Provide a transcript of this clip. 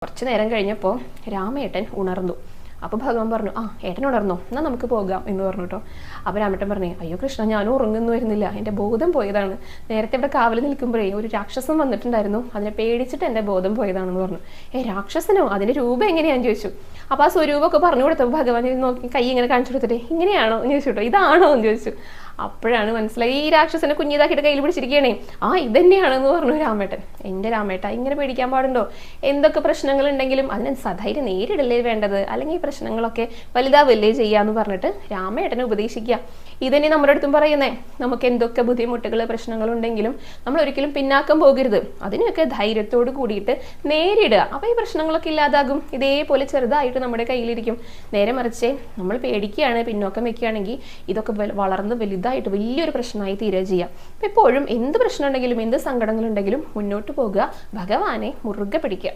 കുറച്ച് നേരം കഴിഞ്ഞപ്പോൾ രാമേട്ടൻ ഉണർന്നു. അപ്പോൾ ഭഗവാൻ പറഞ്ഞു, ഏട്ടൻ ഉണർന്നോ, എന്നാൽ നമുക്ക് പോകാം എന്ന് പറഞ്ഞു കേട്ടോ. അപ്പോൾ രാമേട്ടൻ പറഞ്ഞു, അയ്യോ കൃഷ്ണ, ഞാനും ഉറങ്ങുന്നു വരുന്നില്ല, എൻ്റെ ബോധം പോയതാണ്. നേരത്തെ ഇവിടെ കാവൽ നിൽക്കുമ്പോഴേ ഒരു രാക്ഷസൻ വന്നിട്ടുണ്ടായിരുന്നു, അതിനെ പേടിച്ചിട്ട് എൻ്റെ ബോധം പോയതാണെന്ന് പറഞ്ഞു. രാക്ഷസനോ, അതിൻ്റെ രൂപം എങ്ങനെയാണെന്ന് ചോദിച്ചു. അപ്പോൾ ആ സ്വരൂപമൊക്കെ പറഞ്ഞു കൊടുത്തപ്പോൾ ഭഗവാൻ നോക്കി കൈ ഇങ്ങനെ കാണിച്ചു കൊടുത്തിട്ട് ഇങ്ങനെയാണോ എന്ന് ചോദിച്ചു കേട്ടോ. ഇതാണോ എന്ന് ചോദിച്ചു. അപ്പോഴാണ് മനസ്സിലായി ഈ രാക്ഷസനെ കുഞ്ഞിതാക്കിയിട്ട് കയ്യിൽ പിടിച്ചിരിക്കുകയാണേ. ഇതന്നെയാണെന്ന് പറഞ്ഞു രാമേട്ടൻ. എൻ്റെ രാമേട്ട, ഇങ്ങനെ പേടിക്കാൻ പാടുണ്ടോ? എന്തൊക്കെ പ്രശ്നങ്ങൾ ഉണ്ടെങ്കിലും അതിനെ സധൈര്യം നേരിടല്ലേ വേണ്ടത്, അല്ലെങ്കിൽ ഈ പ്രശ്നങ്ങളൊക്കെ വലുതാവല്ലേ ചെയ്യാന്ന് പറഞ്ഞിട്ട് രാമേട്ടനെ ഉപദേശിക്കുക. ഇതന്നെ നമ്മുടെ അടുത്തും പറയുന്നേ, നമുക്ക് എന്തൊക്കെ ബുദ്ധിമുട്ടുകൾ പ്രശ്നങ്ങളുണ്ടെങ്കിലും നമ്മൾ ഒരിക്കലും പിന്നാക്കം പോകരുത്, അതിനൊക്കെ ധൈര്യത്തോട് കൂടിയിട്ട് നേരിടുക. അപ്പോൾ ഈ പ്രശ്നങ്ങളൊക്കെ ഇല്ലാതാകും, ഇതേപോലെ ചെറുതായിട്ട് നമ്മുടെ കയ്യിലിരിക്കും. നേരെ മറിച്ച് നമ്മൾ പേടിക്കുകയാണ്, പിന്നോക്കം വെക്കുകയാണെങ്കിൽ ഇതൊക്കെ വളർന്ന് വലുതായിട്ട് വലിയൊരു പ്രശ്നമായി തീരുക ചെയ്യാം. അപ്പം എപ്പോഴും എന്ത് പ്രശ്നം ഉണ്ടെങ്കിലും എന്ത് സങ്കടങ്ങളുണ്ടെങ്കിലും മുന്നോട്ട് പോകുക, ഭഗവാനെ മുറുകെ പിടിക്കുക.